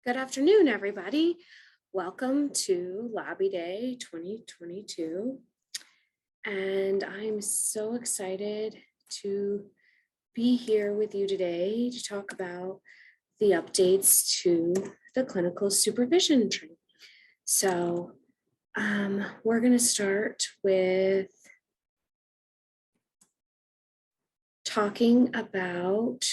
Good afternoon, everybody. Welcome to Lobby Day 2022. And I'm so excited to be here with you today to talk about the updates to the clinical supervision training. So we're going to start with talking about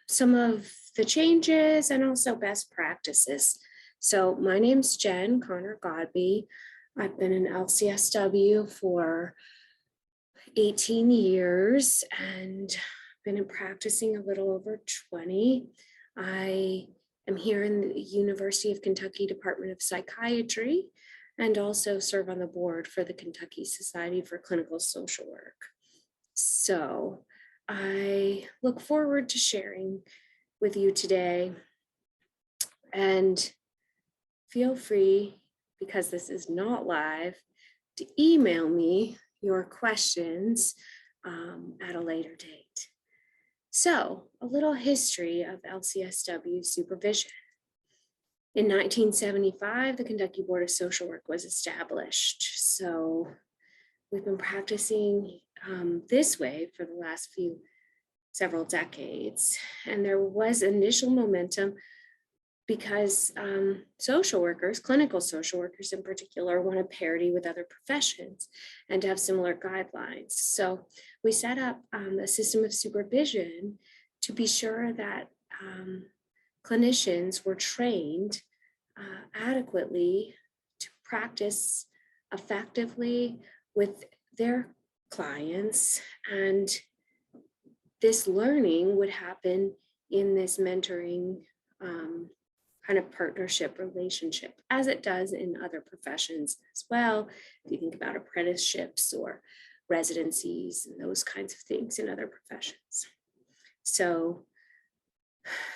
some of the changes and also best practices. So my name's Jen Connor Godbey. I've been in LCSW for 18 years and been practicing a little over 20. I am here in the University of Kentucky Department of Psychiatry and also serve on the board for the Kentucky Society for Clinical Social Work. So I look forward to sharing with you today, and feel free, because this is not live, to email me your questions at a later date. So a little history of LCSW supervision. In 1975, the Kentucky Board of Social Work was established. So we've been practicing this way for the last several decades. And there was initial momentum because social workers, clinical social workers in particular, wanted parity with other professions and to have similar guidelines. So we set up a system of supervision to be sure that clinicians were trained adequately to practice effectively with their clients, and this learning would happen in this mentoring kind of partnership relationship, as it does in other professions as well. If you think about apprenticeships or residencies and those kinds of things in other professions. So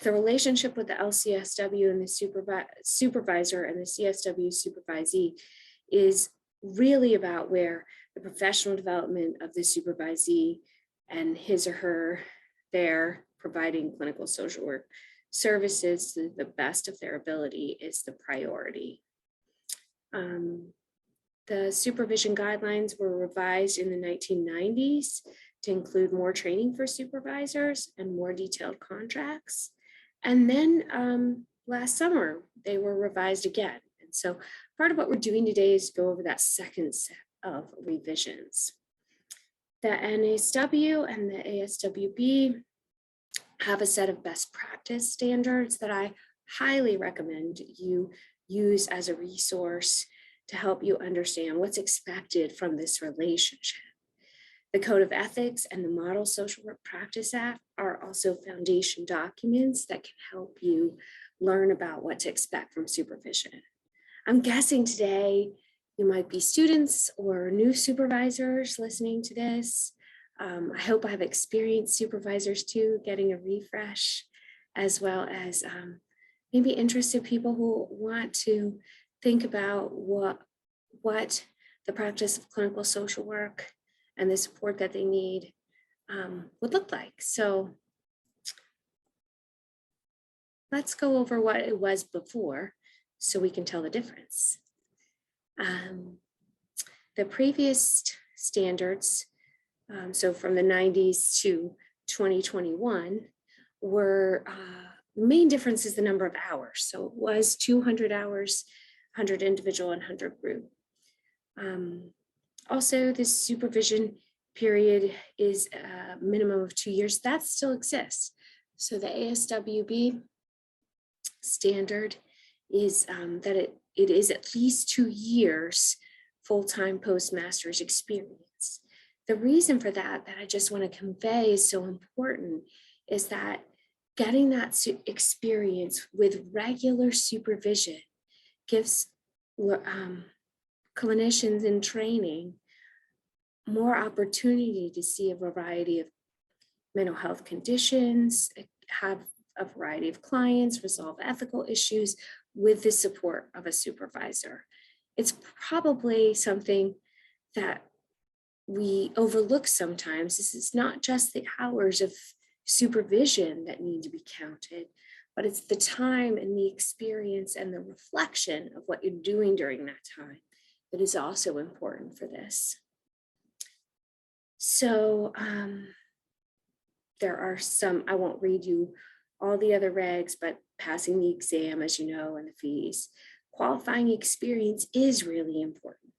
the relationship with the LCSW and the supervisor and the CSW supervisee is really about where the professional development of the supervisee and his or her there providing clinical social work services to the best of their ability is the priority. The supervision guidelines were revised in the 1990s to include more training for supervisors and more detailed contracts. And then last summer, they were revised again. And so part of what we're doing today is go over that second set of revisions. The NASW and the ASWB have a set of best practice standards that I highly recommend you use as a resource to help you understand what's expected from this relationship. The Code of Ethics and the Model Social Work Practice Act are also foundation documents that can help you learn about what to expect from supervision. I'm guessing today you might be students or new supervisors listening to this. I hope I have experienced supervisors too, getting a refresh, as well as maybe interested people who want to think about what the practice of clinical social work and the support that they need would look like. So let's go over what it was before so we can tell the difference. The previous standards, so from the 90s to 2021, were the main difference is the number of hours. So it was 200 hours, 100 individual and 100 group. Also, this supervision period is a minimum of 2 years. That still exists. So the ASWB standard is that it is at least 2 years full-time postmaster's experience. The reason for that I just want to convey is so important is that getting that experience with regular supervision gives clinicians in training more opportunity to see a variety of mental health conditions, have a variety of clients, resolve ethical issues with the support of a supervisor. It's probably something that we overlook sometimes. This is not just the hours of supervision that need to be counted, but it's the time and the experience and the reflection of what you're doing during that time that is also important for this. So there are some, I won't read you all the other regs, but passing the exam, as you know, and the fees. Qualifying experience is really important.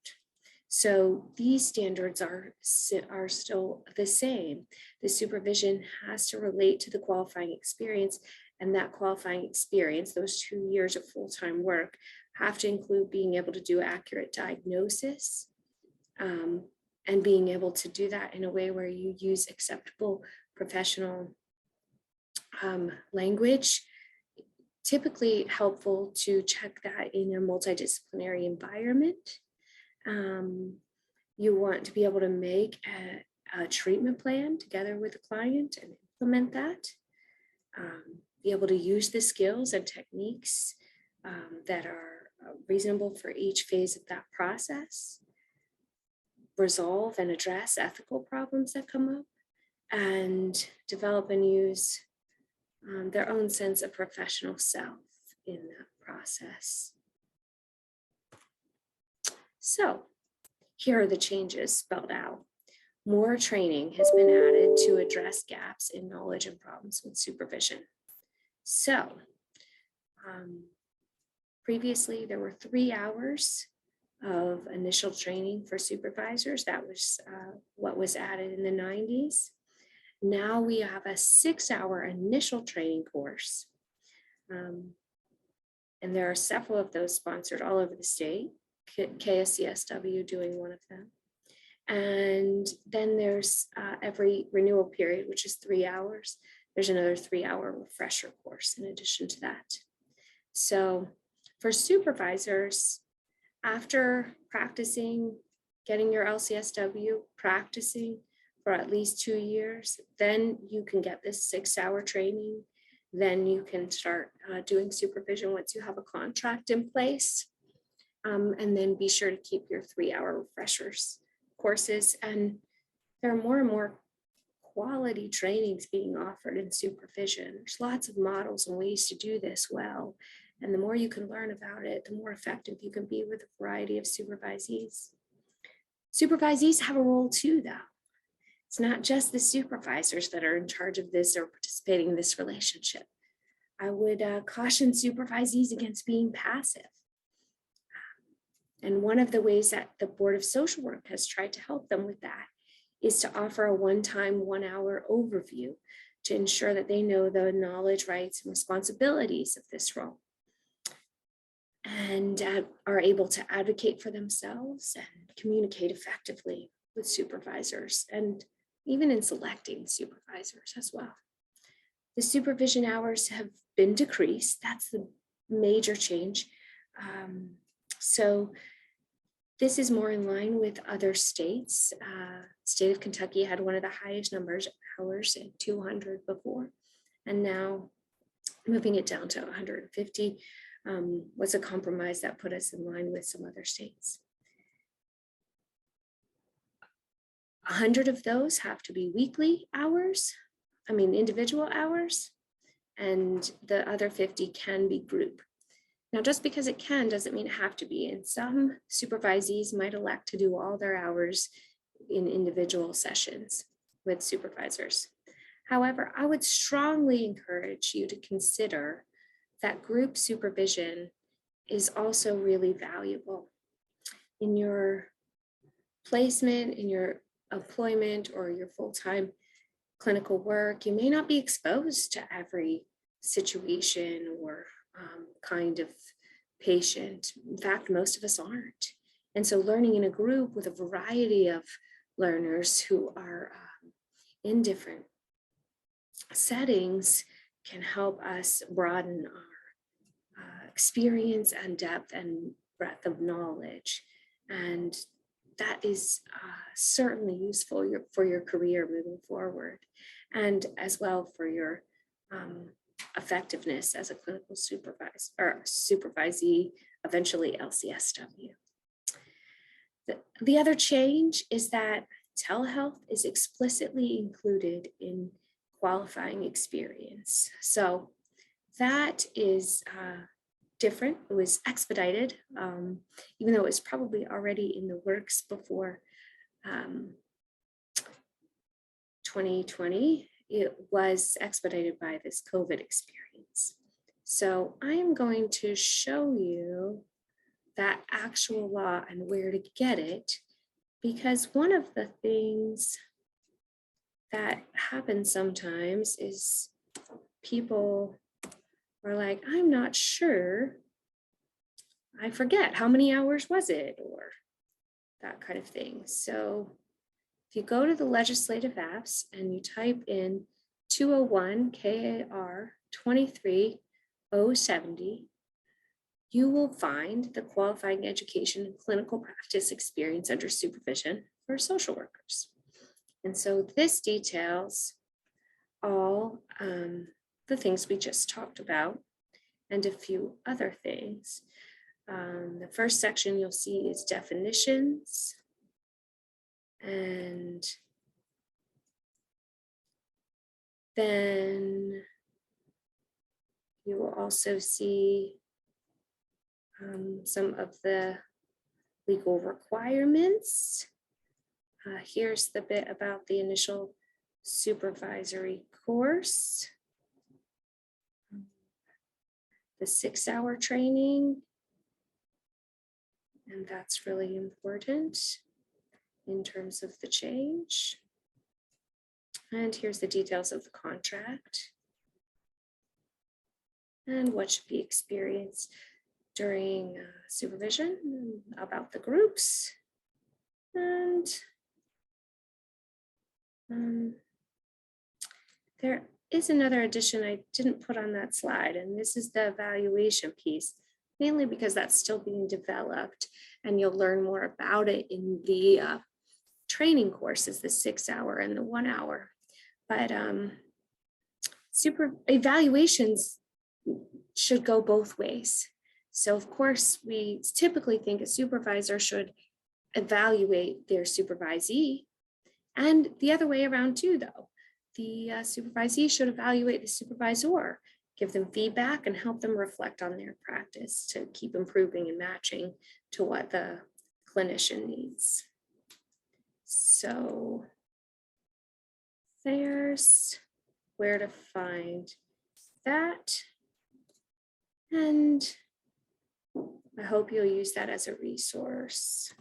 So these standards are still the same. The supervision has to relate to the qualifying experience, and that qualifying experience, those 2 years of full-time work, have to include being able to do accurate diagnosis, and being able to do that in a way where you use acceptable professional language. Typically helpful to check that in a multidisciplinary environment. You want to be able to make a treatment plan together with the client and implement that. Be able to use the skills and techniques that are reasonable for each phase of that process. Resolve and address ethical problems that come up, and develop and use their own sense of professional self in that process. So here are the changes spelled out. More training has been added to address gaps in knowledge and problems with supervision. So previously there were 3 hours of initial training for supervisors. That was what was added in the 90s. Now we have a 6-hour initial training course. And there are several of those sponsored all over the state, KSCSW doing one of them. And then there's every renewal period, which is 3 hours. There's another 3-hour refresher course in addition to that. So for supervisors, after practicing, getting your LCSW, practicing for at least 2 years, then you can get this 6-hour training. Then you can start doing supervision once you have a contract in place. And then be sure to keep your 3-hour refreshers courses. And there are more and more quality trainings being offered in supervision. There's lots of models and ways to do this well. And the more you can learn about it, the more effective you can be with a variety of supervisees. Supervisees have a role too, though. It's not just the supervisors that are in charge of this or participating in this relationship. I would caution supervisees against being passive. And one of the ways that the Board of Social Work has tried to help them with that is to offer a one-time 1-hour overview to ensure that they know the knowledge, rights, and responsibilities of this role, and are able to advocate for themselves and communicate effectively with supervisors, and even in selecting supervisors as well. The supervision hours have been decreased. That's the major change. So this is more in line with other states. State of Kentucky had one of the highest numbers of hours at 200 before, and now moving it down to 150 was a compromise that put us in line with some other states. 100 of those have to be weekly hours, individual hours, and the other 50 can be group. Now, just because it can doesn't mean it have to be. And some supervisees might elect to do all their hours in individual sessions with supervisors. However, I would strongly encourage you to consider that group supervision is also really valuable. In your placement, in your employment, or your full-time clinical work, you may not be exposed to every situation or kind of patient. In fact, most of us aren't. And so learning in a group with a variety of learners who are in different settings can help us broaden our experience and depth and breadth of knowledge. And that is certainly useful for your career moving forward, and as well for your effectiveness as a clinical supervisor or supervisee, eventually LCSW. The other change is that telehealth is explicitly included in qualifying experience. So that is different. It was expedited, even though it was probably already in the works before 2020. It was expedited by this COVID experience. So I am going to show you that actual law and where to get it, because one of the things that happens sometimes is people are like, I'm not sure, I forget, how many hours was it, or that kind of thing. So if you go to the legislative apps and you type in 201 KAR 23070, you will find the qualifying education and clinical practice experience under supervision for social workers. And so this details all the things we just talked about and a few other things. The first section you'll see is definitions, and then you will also see some of the legal requirements. Here's the bit about the initial supervisory course, the 6-hour training, and that's really important in terms of the change. And here's the details of the contract and what should be experienced during supervision, about the groups, and there is another addition I didn't put on that slide, and this is the evaluation piece, mainly because that's still being developed, and you'll learn more about it in the training courses, the 6-hour and the 1-hour. But evaluations should go both ways. So of course, we typically think a supervisor should evaluate their supervisee, and the other way around too, though. The supervisee should evaluate the supervisor, give them feedback and help them reflect on their practice to keep improving and matching to what the clinician needs. So there's where to find that. And I hope you'll use that as a resource.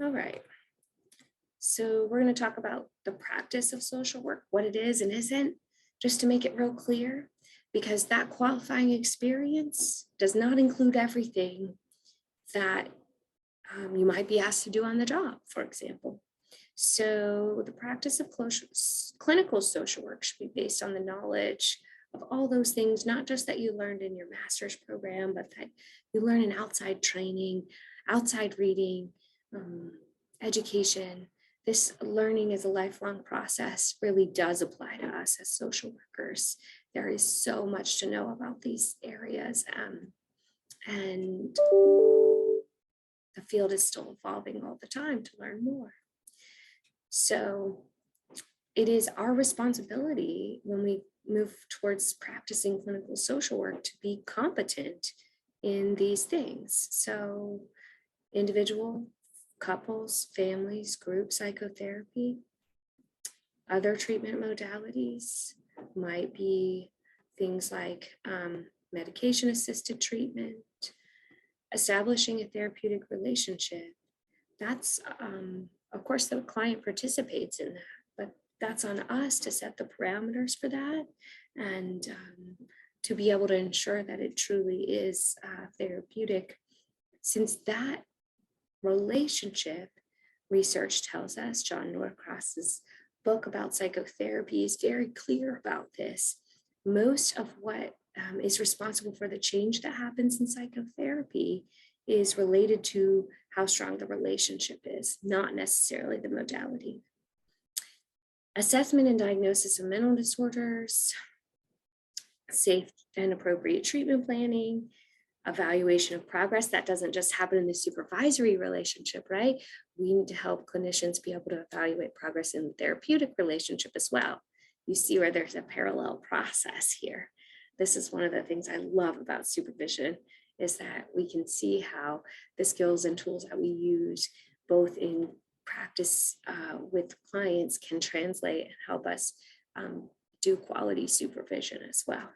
All right. So we're going to talk about the practice of social work, what it is and isn't, just to make it real clear, because that qualifying experience does not include everything that you might be asked to do on the job, for example. So the practice of clinical social work should be based on the knowledge of all those things, not just that you learned in your master's program, but that you learn in outside training, outside reading, education. This learning is a lifelong process, really does apply to us as social workers. There is so much to know about these areas, and the field is still evolving all the time to learn more. So it is our responsibility when we move towards practicing clinical social work to be competent in these things. So individual, couples, families, group psychotherapy, other treatment modalities might be things like medication-assisted treatment, establishing a therapeutic relationship. That's, of course, the client participates in that, but that's on us to set the parameters for that and to be able to ensure that it truly is therapeutic, since that relationship, research tells us, John Norcross's book about psychotherapy is very clear about this. Most of what is responsible for the change that happens in psychotherapy is related to how strong the relationship is, not necessarily the modality. Assessment and diagnosis of mental disorders, safe and appropriate treatment planning, evaluation of progress. That doesn't just happen in the supervisory relationship, right? We need to help clinicians be able to evaluate progress in the therapeutic relationship as well. you see where there's a parallel process here. This is one of the things I love about supervision, is that we can see how the skills and tools that we use both in practice with clients can translate and help us do quality supervision as well.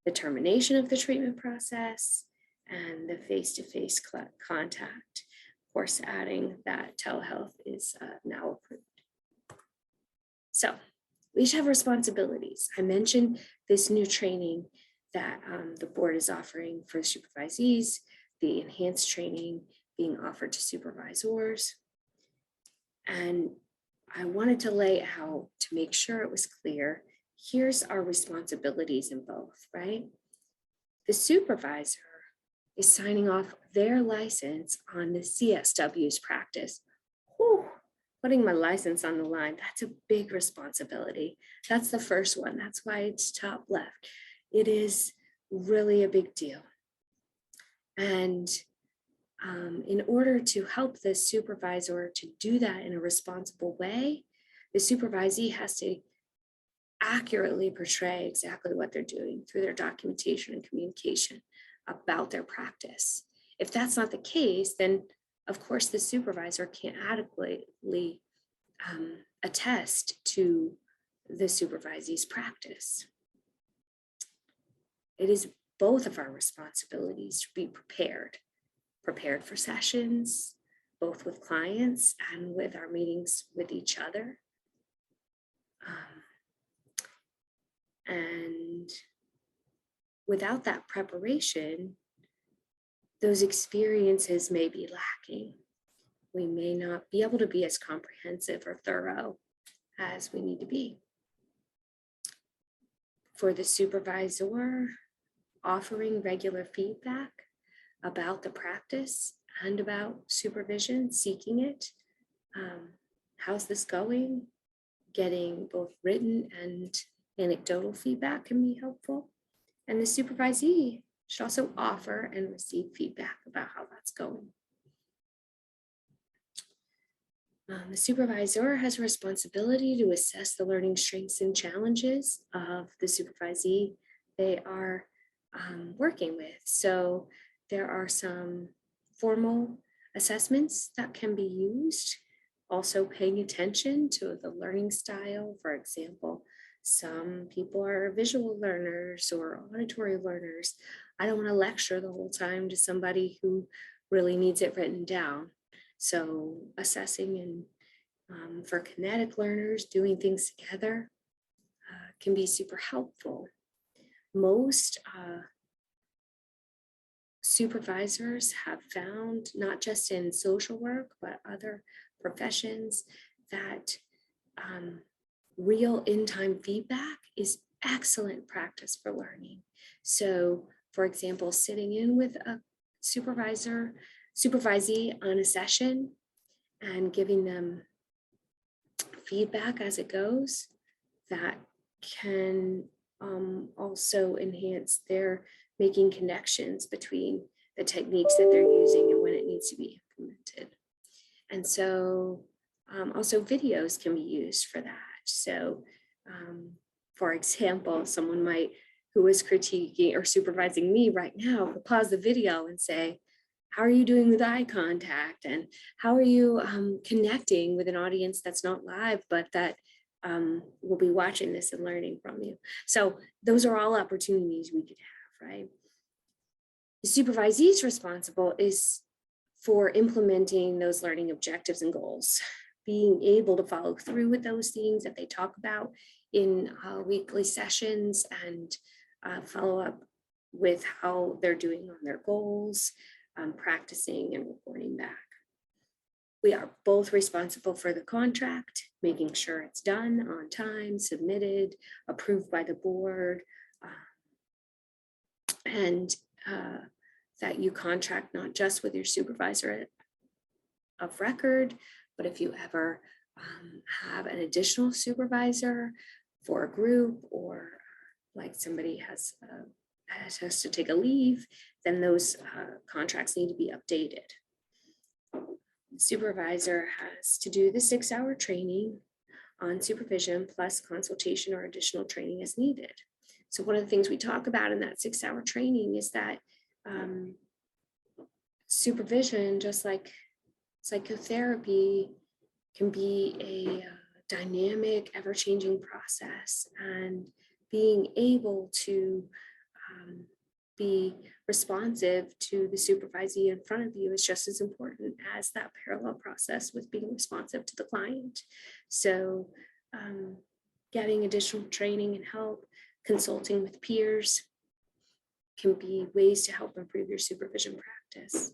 The termination of the treatment process and the face-to-face contact. Of course, adding that telehealth is now approved. So we each have responsibilities. I mentioned this new training that the board is offering for supervisees, the enhanced training being offered to supervisors. And I wanted to lay out, to make sure it was clear, here's our responsibilities in both, right? The supervisor is signing off their license on the CSW's practice. Whew, putting my license on the line, that's a big responsibility. That's the first one. That's why it's top left. It is really a big deal. And in order to help the supervisor to do that in a responsible way, the supervisee has to accurately portray exactly what they're doing through their documentation and communication about their practice. If that's not the case, then of course the supervisor can't adequately attest to the supervisee's practice. It is both of our responsibilities to be prepared for sessions, both with clients and with our meetings with each other. And without that preparation, those experiences may be lacking. We may not be able to be as comprehensive or thorough as we need to be. For the supervisor, offering regular feedback about the practice and about supervision, seeking it. How's this going? Getting both written and anecdotal feedback can be helpful. And the supervisee should also offer and receive feedback about how that's going. The supervisor has a responsibility to assess the learning strengths and challenges of the supervisee they are working with. So there are some formal assessments that can be used, also paying attention to the learning style. For example, some people are visual learners or auditory learners. I don't want to lecture the whole time to somebody who really needs it written down. So assessing and for kinetic learners, doing things together can be super helpful. Most supervisors have found, not just in social work, but other professions, that real in-time feedback is excellent practice for learning. So, for example, sitting in with a supervisee on a session and giving them feedback as it goes, that can also enhance their making connections between the techniques that they're using and when it needs to be implemented. And so also videos can be used for that. So for example, someone who is critiquing or supervising me right now will pause the video and say, how are you doing with eye contact? And how are you connecting with an audience that's not live, but that will be watching this and learning from you? So those are all opportunities we could have, right? The supervisee's responsible is for implementing those learning objectives and goals, being able to follow through with those things that they talk about in weekly sessions and follow up with how they're doing on their goals, practicing and reporting back. We are both responsible for the contract, making sure it's done on time, submitted, approved by the board, and that you contract not just with your supervisor of record, but if you ever have an additional supervisor for a group, or like somebody has to take a leave, then those contracts need to be updated. The supervisor has to do the 6-hour training, on supervision plus consultation or additional training as needed. So one of the things we talk about in that 6-hour training is that supervision, just like psychotherapy, can be a dynamic, ever-changing process, and being able to be responsive to the supervisee in front of you is just as important as that parallel process with being responsive to the client. So getting additional training and help, consulting with peers can be ways to help improve your supervision practice.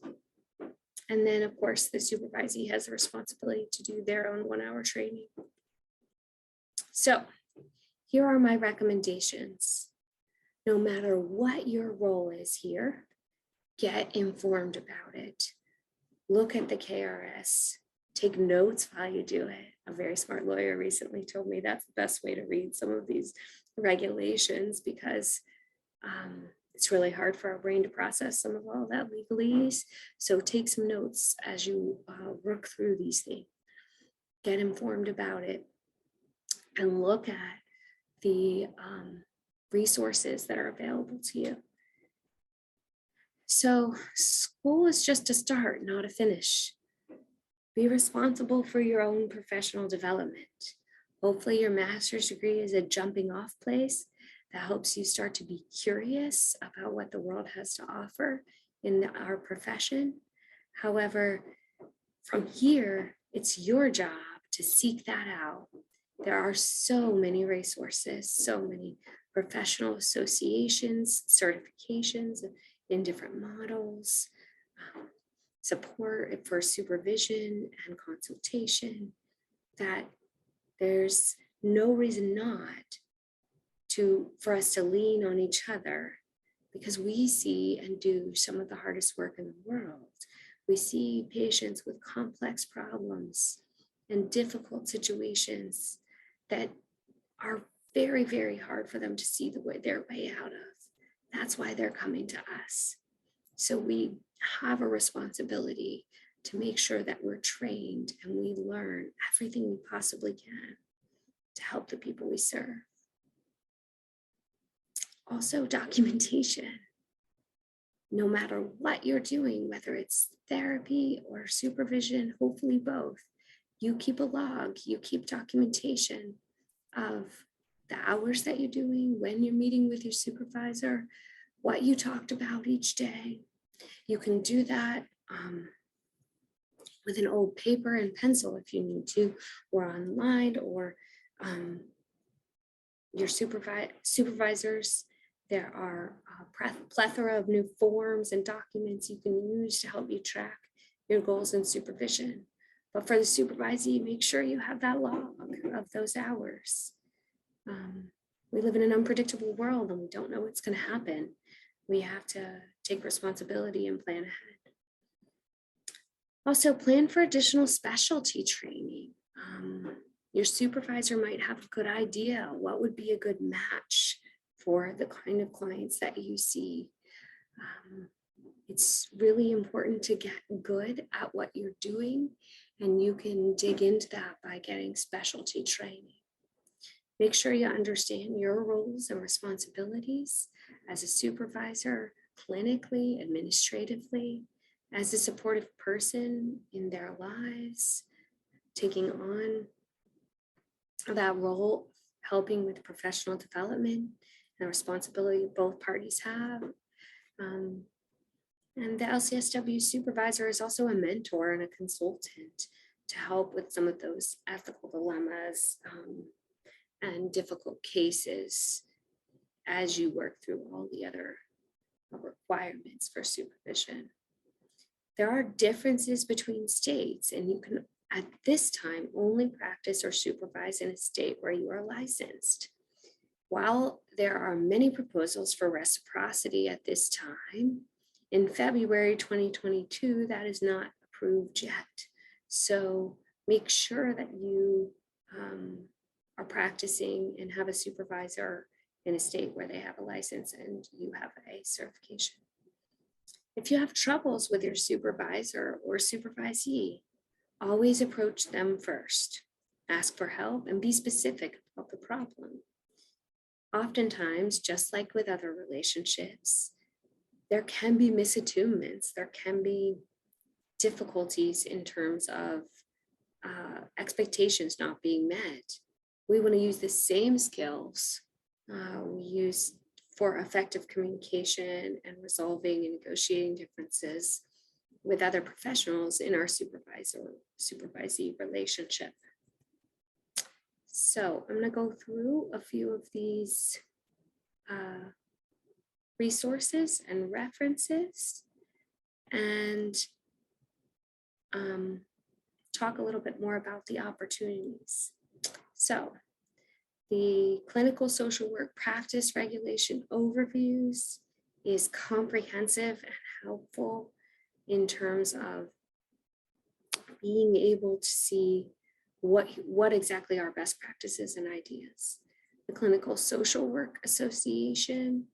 And then, of course, the supervisee has the responsibility to do their own 1-hour training. So here are my recommendations. No matter what your role is here, get informed about it. Look at the KRS. Take notes while you do it. A very smart lawyer recently told me that's the best way to read some of these regulations, because it's really hard for our brain to process some of all that legalese. So take some notes as you work through these things. Get informed about it and look at the resources that are available to you. So school is just a start, not a finish. Be responsible for your own professional development. Hopefully your master's degree is a jumping off place that helps you start to be curious about what the world has to offer in our profession. However, from here, it's your job to seek that out. There are so many resources, so many professional associations, certifications in different models, support for supervision and consultation, that there's no reason not for us to lean on each other, because we see and do some of the hardest work in the world. We see patients with complex problems and difficult situations that are very, very hard for them to see their way out of. That's why they're coming to us. So we have a responsibility to make sure that we're trained and we learn everything we possibly can to help the people we serve. Also, documentation. No matter what you're doing, whether it's therapy or supervision, hopefully both, you keep a log, you keep documentation of the hours that you're doing, when you're meeting with your supervisor, what you talked about each day. You can do that with an old paper and pencil if you need to, or online, or your supervisors. There are a plethora of new forms and documents you can use to help you track your goals in supervision. But for the supervisee, make sure you have that log of those hours. We live in an unpredictable world and we don't know what's going to happen. We have to take responsibility and plan ahead. Also, plan for additional specialty training. Your supervisor might have a good idea what would be a good match for the kind of clients that you see. It's really important to get good at what you're doing, and you can dig into that by getting specialty training. Make sure you understand your roles and responsibilities as a supervisor, clinically, administratively, as a supportive person in their lives, taking on that role, helping with professional development and the responsibility both parties have. And the LCSW supervisor is also a mentor and a consultant to help with some of those ethical dilemmas and difficult cases as you work through all the other requirements for supervision. There are differences between states, and you can at this time only practice or supervise in a state where you are licensed. While there are many proposals for reciprocity at this time, in February 2022, that is not approved yet. So make sure that you are practicing and have a supervisor in a state where they have a license and you have a certification. If you have troubles with your supervisor or supervisee, always approach them first. ask for help, and be specific about the problem. Oftentimes, just like with other relationships, there can be misattunements, there can be difficulties in terms of expectations not being met. We want to use the same skills we use for effective communication and resolving and negotiating differences with other professionals in our supervisee relationship. So I'm going to go through a few of these resources and references and talk a little bit more about the opportunities. So the clinical social work practice regulation overviews is comprehensive and helpful in terms of being able to see what exactly are best practices and ideas. The Clinical Social Work Association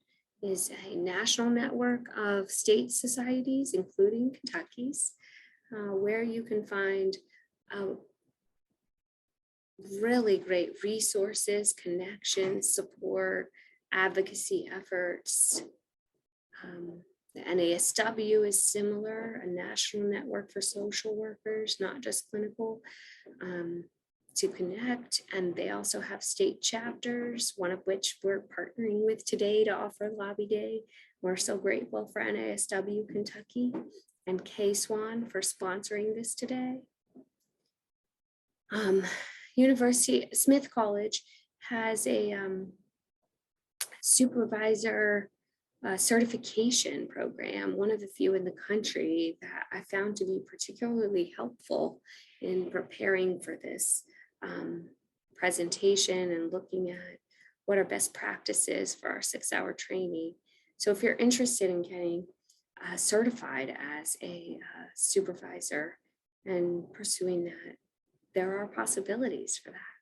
is a national network of state societies, including Kentucky's, where you can find really great resources, connections, support, advocacy efforts. The NASW is similar, a national network for social workers, not just clinical, to connect. And they also have state chapters, one of which we're partnering with today to offer Lobby Day. We're so grateful for NASW Kentucky and KSWAN for sponsoring this today. University Smith College has a supervisor certification program, one of the few in the country that I found to be particularly helpful in preparing for this presentation and looking at what are best practices for our 6-hour training. So if you're interested in getting certified as a supervisor and pursuing that, there are possibilities for that.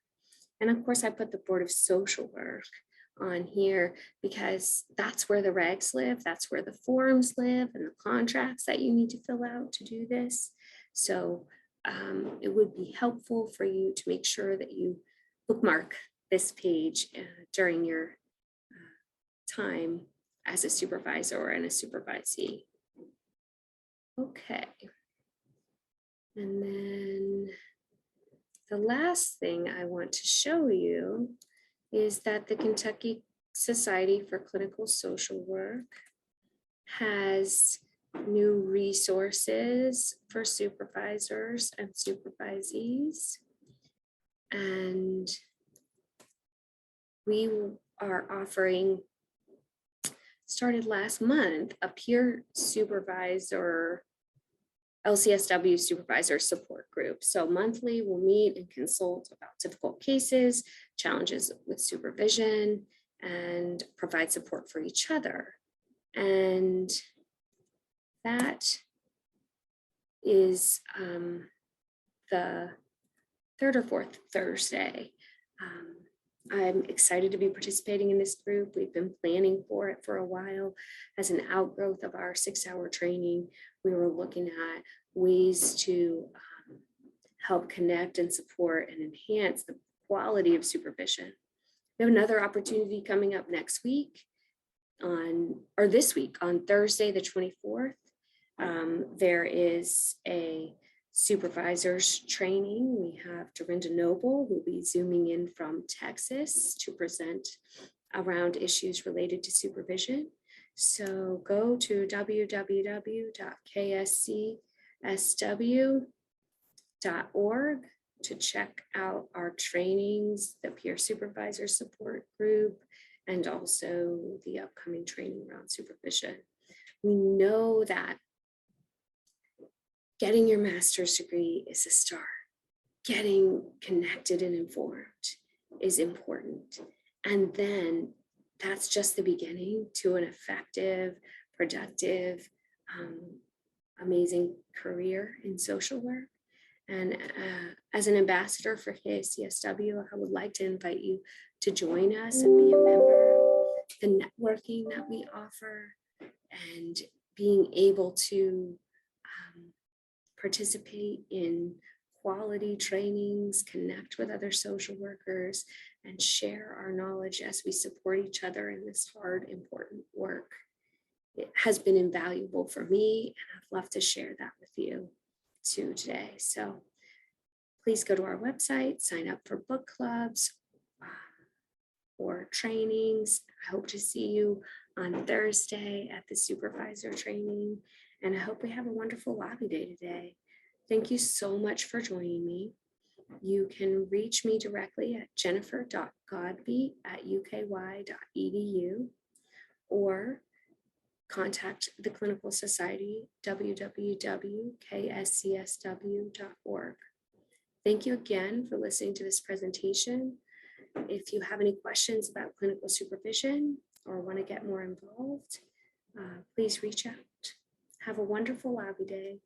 And of course, I put the Board of Social Work on here because that's where the regs live, that's where the forms live and the contracts that you need to fill out to do this. So it would be helpful for you to make sure that you bookmark this page during your time as a supervisor and a supervisee. Okay. And then the last thing I want to show you is that the Kentucky Society for Clinical Social Work has new resources for supervisors and supervisees. And we are offering, started last month, a peer supervisor LCSW supervisor support group. So monthly we'll meet and consult about difficult cases, challenges with supervision, and provide support for each other. And that is the third or fourth Thursday. I'm excited to be participating in this group. We've been planning for it for a while as an outgrowth of our 6-hour training. We were looking at ways to help connect and support and enhance the quality of supervision. We have another opportunity coming up next week this week on Thursday, the 24th. There is a supervisors training. We have Dorinda Noble, who will be zooming in from Texas to present around issues related to supervision. So go to www.KSCSW.org to check out our trainings, the peer supervisor support group, and also the upcoming training around supervision. We know that getting your master's degree is a start. Getting connected and informed is important. And then that's just the beginning to an effective, productive, amazing career in social work. And as an ambassador for KSCSW, I would like to invite you to join us and be a member. The networking that we offer and being able to participate in quality trainings, connect with other social workers, and share our knowledge as we support each other in this hard, important work. It has been invaluable for me, and I'd love to share that with you too today. So please go to our website, sign up for book clubs or trainings. I hope to see you on Thursday at the supervisor training, and I hope we have a wonderful lobby day today. Thank you so much for joining me. You can reach me directly at jennifer.godbey@uky.edu or contact the Clinical Society, www.kscsw.org. Thank you again for listening to this presentation. If you have any questions about clinical supervision or want to get more involved, please reach out. Have a wonderful lobby day.